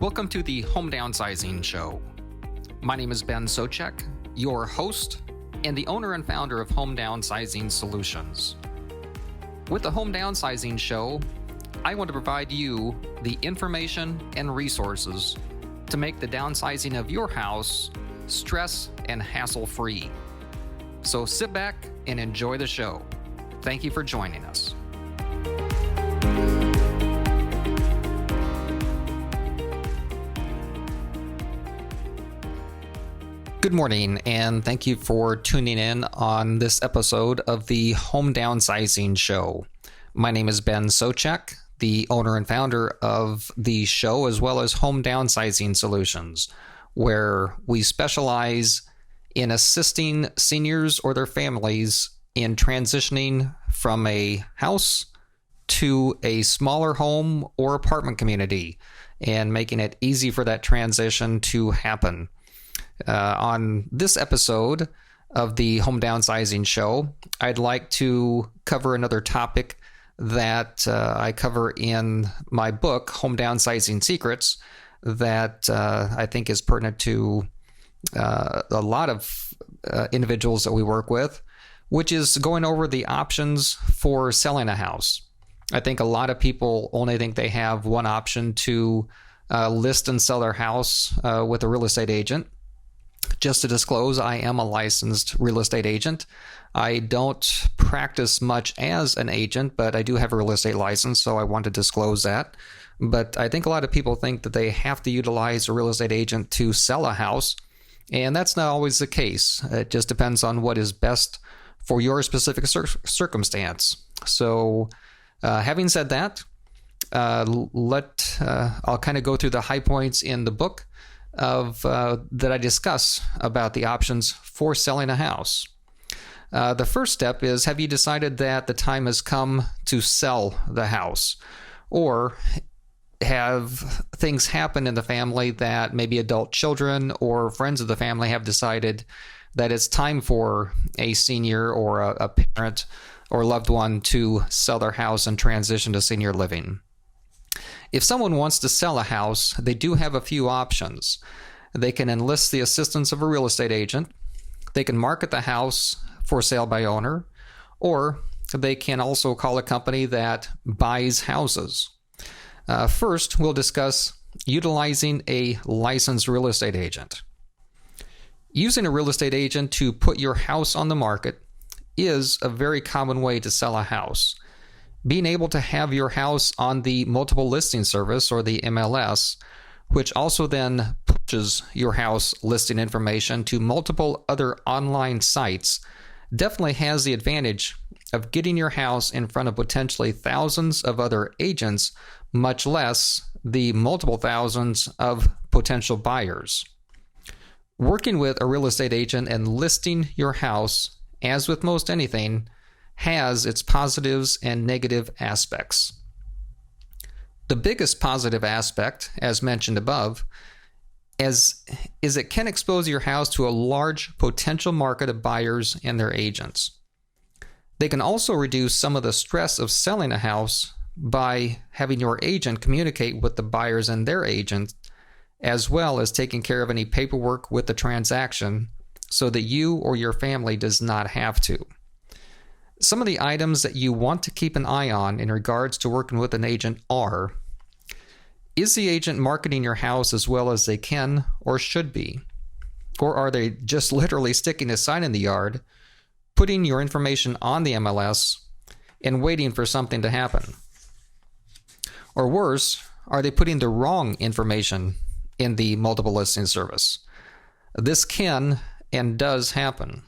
Welcome to the Home Downsizing Show. My name is Ben Souchek, your host and the owner and founder of Home Downsizing Solutions. With the Home Downsizing Show, I want to provide you the information and resources to make the downsizing of your house stress and hassle-free. So sit back and enjoy the show. Thank you for joining us. Good morning, and thank you for tuning in on this episode of the Home Downsizing Show. My name is Ben Souchek, the owner and founder of the show, as well as Home Downsizing Solutions, where we specialize in assisting seniors or their families in transitioning from a house to a smaller home or apartment community and making it easy for that transition to happen. On this episode of the Home Downsizing Show, I'd like to cover another topic that I cover in my book, Home Downsizing Secrets, that I think is pertinent to a lot of individuals that we work with, which is going over the options for selling a house. I think a lot of people only think they have one option to list and sell their house with a real estate agent. Just to disclose, I am a licensed real estate agent. I don't practice much as an agent, but I do have a real estate license, so I want to disclose that. But I think a lot of people think that they have to utilize a real estate agent to sell a house, and that's not always the case. It just depends on what is best for your specific circumstance. So having said that, I'll kind of go through the high points in the book that I discuss about the options for selling a house. The first step is, have you decided that the time has come to sell the house? Or have things happen in the family that maybe adult children or friends of the family have decided that it's time for a senior or a parent or loved one to sell their house and transition to senior living? If someone wants to sell a house, they do have a few options. They can enlist the assistance of a real estate agent. They can market the house for sale by owner, or they can also call a company that buys houses. First, we'll discuss utilizing a licensed real estate agent. Using a real estate agent to put your house on the market is a very common way to sell a house. Being able to have your house on the multiple listing service, or the MLS, which also then pushes your house listing information to multiple other online sites, definitely has the advantage of getting your house in front of potentially thousands of other agents, much less the multiple thousands of potential buyers. Working with a real estate agent and listing your house, as with most anything, has its positives and negative aspects. The biggest positive aspect, as mentioned above, is it can expose your house to a large potential market of buyers and their agents. They can also reduce some of the stress of selling a house by having your agent communicate with the buyers and their agent, as well as taking care of any paperwork with the transaction so that you or your family does not have to. Some of the items that you want to keep an eye on in regards to working with an agent are: is the agent marketing your house as well as they can or should be? Or are they just literally sticking a sign in the yard, putting your information on the MLS, and waiting for something to happen? Or worse, are they putting the wrong information in the multiple listing service? This can and does happen.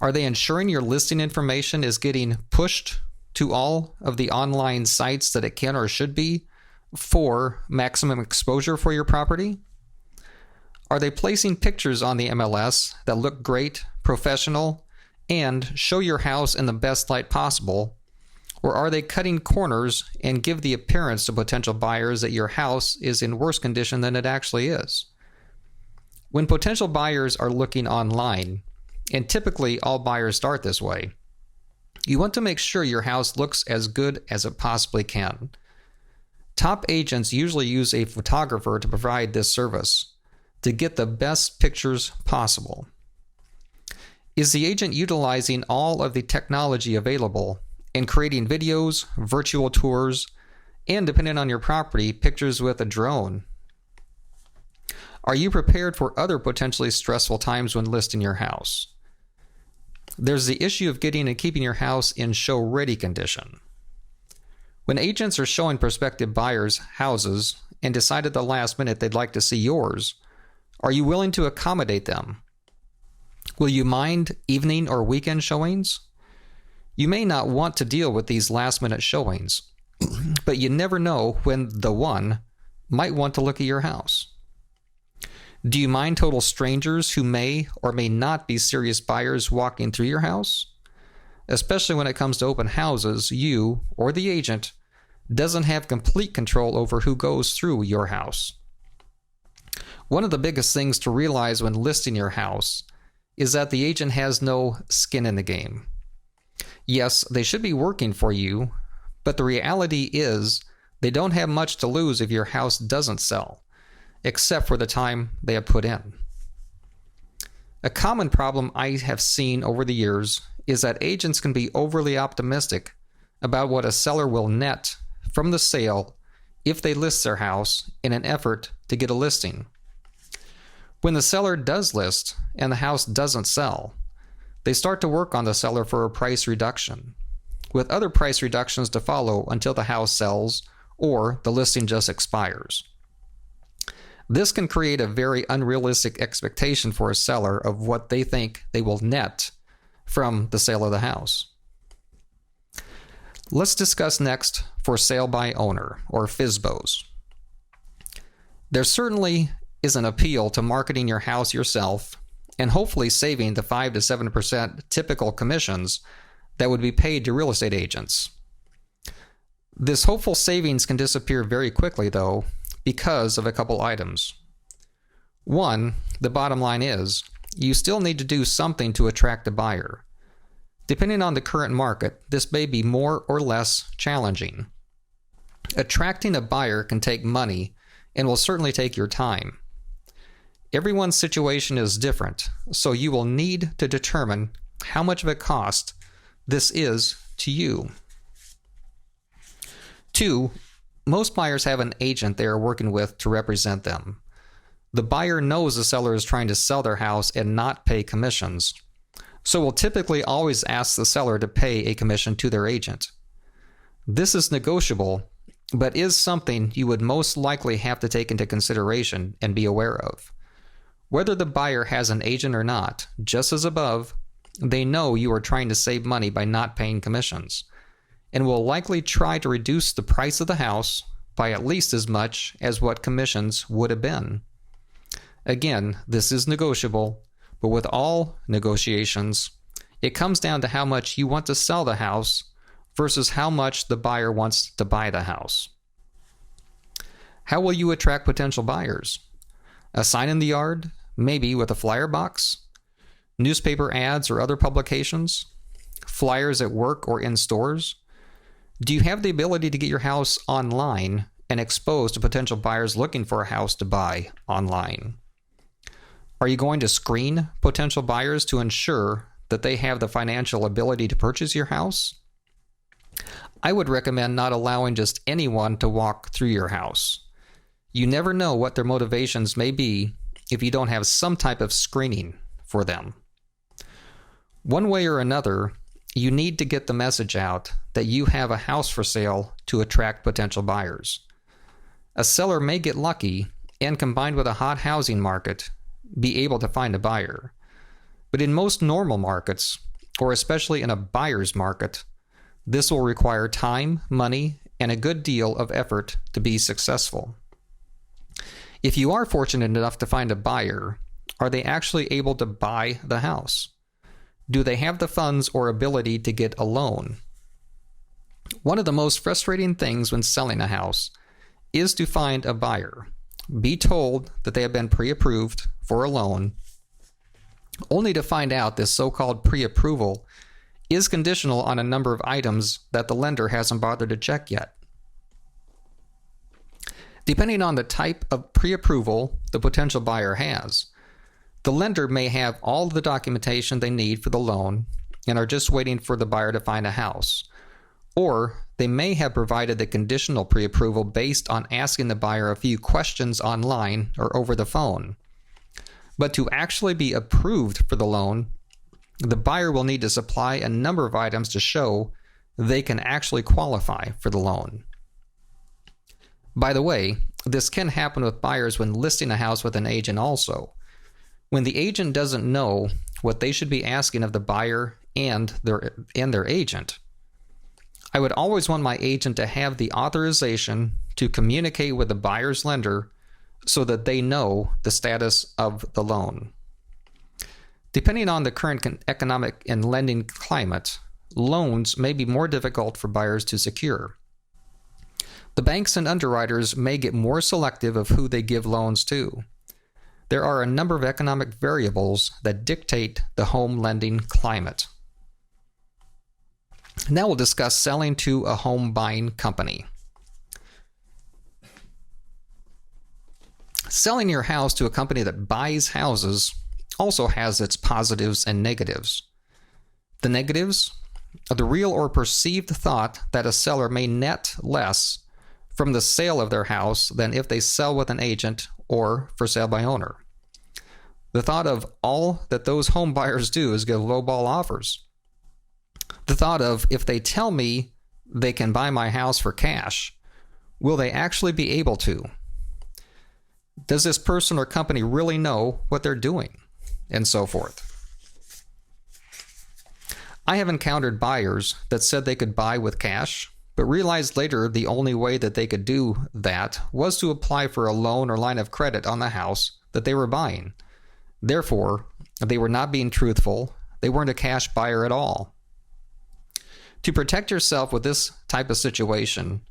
Are they ensuring your listing information is getting pushed to all of the online sites that it can or should be for maximum exposure for your property? Are they placing pictures on the MLS that look great, professional, and show your house in the best light possible? Or are they cutting corners and give the appearance to potential buyers that your house is in worse condition than it actually is? When potential buyers are looking online, and typically all buyers start this way, you want to make sure your house looks as good as it possibly can. Top agents usually use a photographer to provide this service to get the best pictures possible. Is the agent utilizing all of the technology available and creating videos, virtual tours, and depending on your property, pictures with a drone? Are you prepared for other potentially stressful times when listing your house? There's the issue of getting and keeping your house in show-ready condition. When agents are showing prospective buyers houses and decide at the last minute they'd like to see yours, are you willing to accommodate them? Will you mind evening or weekend showings? You may not want to deal with these last-minute showings, but you never know when the one might want to look at your house. Do you mind total strangers who may or may not be serious buyers walking through your house? Especially when it comes to open houses, you, or the agent, doesn't have complete control over who goes through your house. One of the biggest things to realize when listing your house is that the agent has no skin in the game. Yes, they should be working for you, but the reality is they don't have much to lose if your house doesn't sell, except for the time they have put in. A common problem I have seen over the years is that agents can be overly optimistic about what a seller will net from the sale if they list their house in an effort to get a listing. When the seller does list and the house doesn't sell, they start to work on the seller for a price reduction, with other price reductions to follow until the house sells or the listing just expires. This can create a very unrealistic expectation for a seller of what they think they will net from the sale of the house. Let's discuss next for sale by owner, or FSBOs. There certainly is an appeal to marketing your house yourself and hopefully saving the 5 to 7% typical commissions that would be paid to real estate agents. This hopeful savings can disappear very quickly, though, because of a couple items. One, the bottom line is, you still need to do something to attract a buyer. Depending on the current market, this may be more or less challenging. Attracting a buyer can take money and will certainly take your time. Everyone's situation is different, so you will need to determine how much of a cost this is to you. Two, most buyers have an agent they are working with to represent them. The buyer knows the seller is trying to sell their house and not pay commissions, so will typically always ask the seller to pay a commission to their agent. This is negotiable, but is something you would most likely have to take into consideration and be aware of. Whether the buyer has an agent or not, just as above, they know you are trying to save money by not paying commissions, and will likely try to reduce the price of the house by at least as much as what commissions would have been. Again, this is negotiable, but with all negotiations, it comes down to how much you want to sell the house versus how much the buyer wants to buy the house. How will you attract potential buyers? A sign in the yard, maybe with a flyer box, newspaper ads or other publications, flyers at work or in stores? Do you have the ability to get your house online and exposed to potential buyers looking for a house to buy online? Are you going to screen potential buyers to ensure that they have the financial ability to purchase your house? I would recommend not allowing just anyone to walk through your house. You never know what their motivations may be if you don't have some type of screening for them. One way or another, you need to get the message out that you have a house for sale to attract potential buyers. A seller may get lucky and, combined with a hot housing market, be able to find a buyer. But in most normal markets, or especially in a buyer's market, this will require time, money, and a good deal of effort to be successful. If you are fortunate enough to find a buyer, are they actually able to buy the house? Do they have the funds or ability to get a loan? One of the most frustrating things when selling a house is to find a buyer, be told that they have been pre-approved for a loan, only to find out this so-called pre-approval is conditional on a number of items that the lender hasn't bothered to check yet. Depending on the type of pre-approval the potential buyer has, the lender may have all the documentation they need for the loan and are just waiting for the buyer to find a house. Or they may have provided the conditional pre-approval based on asking the buyer a few questions online or over the phone. But to actually be approved for the loan, the buyer will need to supply a number of items to show they can actually qualify for the loan. By the way, this can happen with buyers when listing a house with an agent also. When the agent doesn't know what they should be asking of the buyer and their agent, I would always want my agent to have the authorization to communicate with the buyer's lender so that they know the status of the loan. Depending on the current economic and lending climate, loans may be more difficult for buyers to secure. The banks and underwriters may get more selective of who they give loans to. There are a number of economic variables that dictate the home lending climate. Now we'll discuss selling to a home buying company. Selling your house to a company that buys houses also has its positives and negatives. The negatives are the real or perceived thought that a seller may net less from the sale of their house than if they sell with an agent or for sale by owner. The thought of all that those home buyers do is give lowball offers. The thought of, if they tell me they can buy my house for cash, will they actually be able to? Does this person or company really know what they're doing? And so forth. I have encountered buyers that said they could buy with cash, but realized later the only way that they could do that was to apply for a loan or line of credit on the house that they were buying. Therefore, they were not being truthful. They weren't a cash buyer at all. To protect yourself with this type of situation,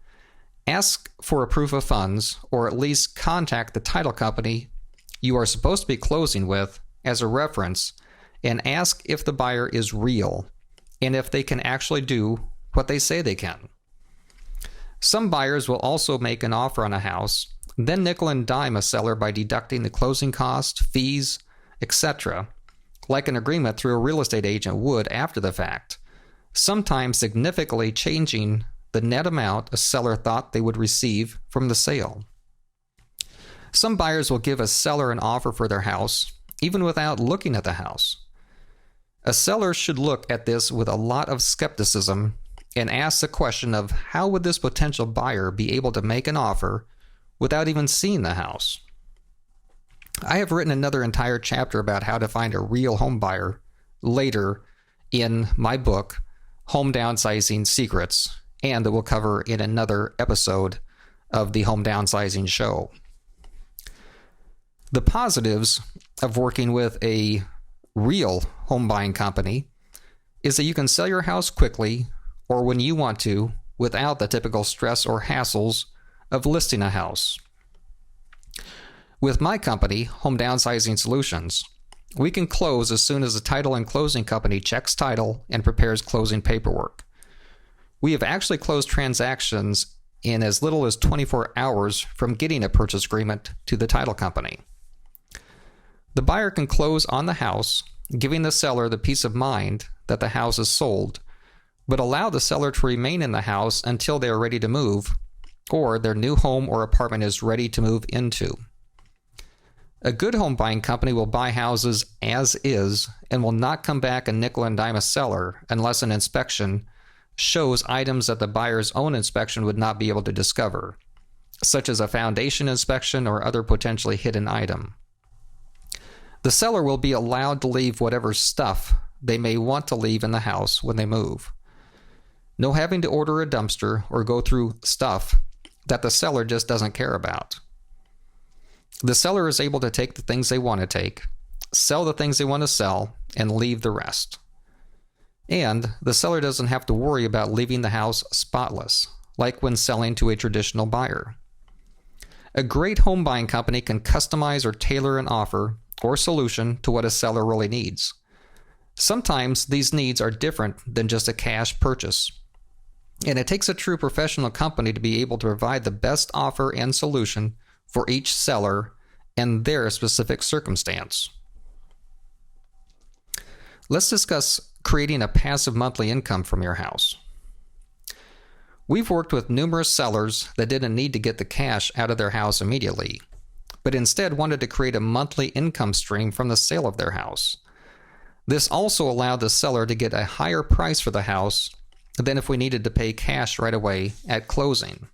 ask for a proof of funds, or at least contact the title company you are supposed to be closing with as a reference, and ask if the buyer is real and if they can actually do what they say they can. Some buyers will also make an offer on a house, then nickel and dime a seller by deducting the closing costs, fees, etc., like an agreement through a real estate agent would after the fact, sometimes significantly changing the net amount a seller thought they would receive from the sale. Some buyers will give a seller an offer for their house, even without looking at the house. A seller should look at this with a lot of skepticism and ask the question of how would this potential buyer be able to make an offer without even seeing the house. I have written another entire chapter about how to find a real home buyer later in my book, Home Downsizing Secrets, and that we'll cover in another episode of the Home Downsizing Show. The positives of working with a real home buying company is that you can sell your house quickly or when you want to without the typical stress or hassles of listing a house. With my company, Home Downsizing Solutions, we can close as soon as the title and closing company checks title and prepares closing paperwork. We have actually closed transactions in as little as 24 hours from getting a purchase agreement to the title company. The buyer can close on the house, giving the seller the peace of mind that the house is sold, but allow the seller to remain in the house until they are ready to move, or their new home or apartment is ready to move into. A good home buying company will buy houses as is and will not come back and nickel and dime a seller unless an inspection shows items that the buyer's own inspection would not be able to discover, such as a foundation inspection or other potentially hidden item. The seller will be allowed to leave whatever stuff they may want to leave in the house when they move. No having to order a dumpster or go through stuff that the seller just doesn't care about. The seller is able to take the things they want to take, sell the things they want to sell, and leave the rest. And the seller doesn't have to worry about leaving the house spotless, like when selling to a traditional buyer. A great home buying company can customize or tailor an offer or solution to what a seller really needs. Sometimes these needs are different than just a cash purchase. And it takes a true professional company to be able to provide the best offer and solution for each seller and their specific circumstance. Let's discuss creating a passive monthly income from your house. We've worked with numerous sellers that didn't need to get the cash out of their house immediately, but instead wanted to create a monthly income stream from the sale of their house. This also allowed the seller to get a higher price for the house than if we needed to pay cash right away at closing.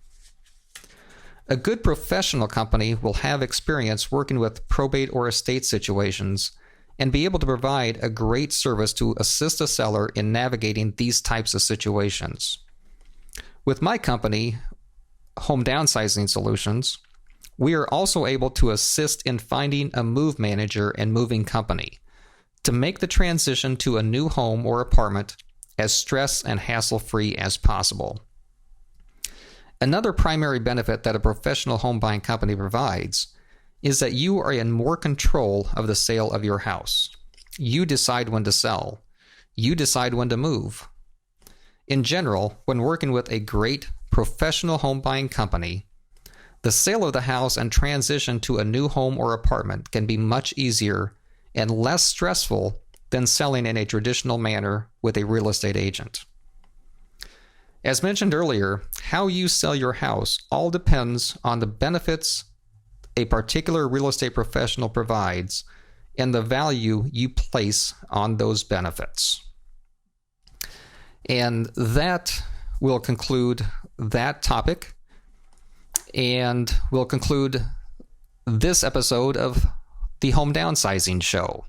A good professional company will have experience working with probate or estate situations and be able to provide a great service to assist a seller in navigating these types of situations. With my company, Home Downsizing Solutions, we are also able to assist in finding a move manager and moving company to make the transition to a new home or apartment as stress and hassle-free as possible. Another primary benefit that a professional home buying company provides is that you are in more control of the sale of your house. You decide when to sell. You decide when to move. In general, when working with a great professional home buying company, the sale of the house and transition to a new home or apartment can be much easier and less stressful than selling in a traditional manner with a real estate agent. As mentioned earlier, how you sell your house all depends on the benefits a particular real estate professional provides and the value you place on those benefits. And that will conclude that topic, and will conclude this episode of the Home Downsizing Show.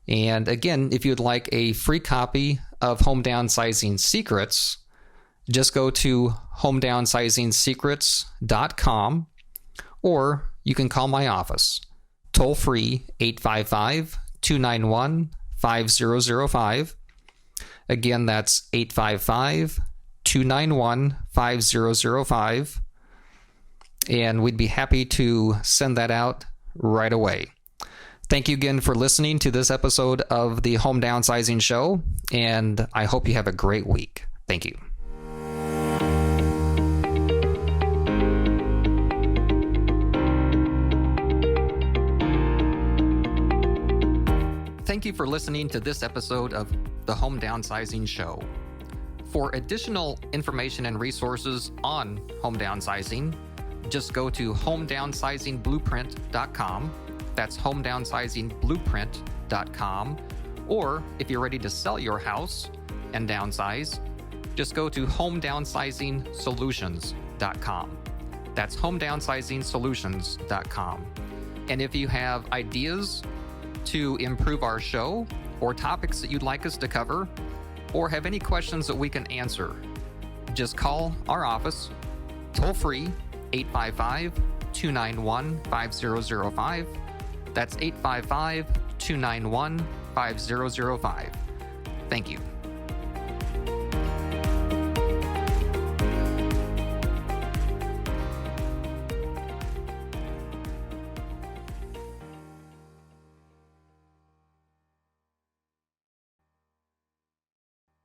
And again, if you'd like a free copy of Home Downsizing Secrets, just go to homedownsizing-secrets.com, or you can call my office, toll free 855-291-5005. Again, that's 855-291-5005. And we'd be happy to send that out right away. Thank you again for listening to this episode of the Home Downsizing Show, and I hope you have a great week. Thank you. Thank you for listening to this episode of the Home Downsizing Show. For additional information and resources on home downsizing, just go to homedownsizing-blueprint.com. That's homedownsizing-blueprint.com. Or if you're ready to sell your house and downsize, just go to homedownsizing-solutions.com. That's homedownsizing-solutions.com. And if you have ideas to improve our show, or topics that you'd like us to cover, or have any questions that we can answer, just call our office, toll free, 855-291-5005. That's 855-291-5005. Thank you.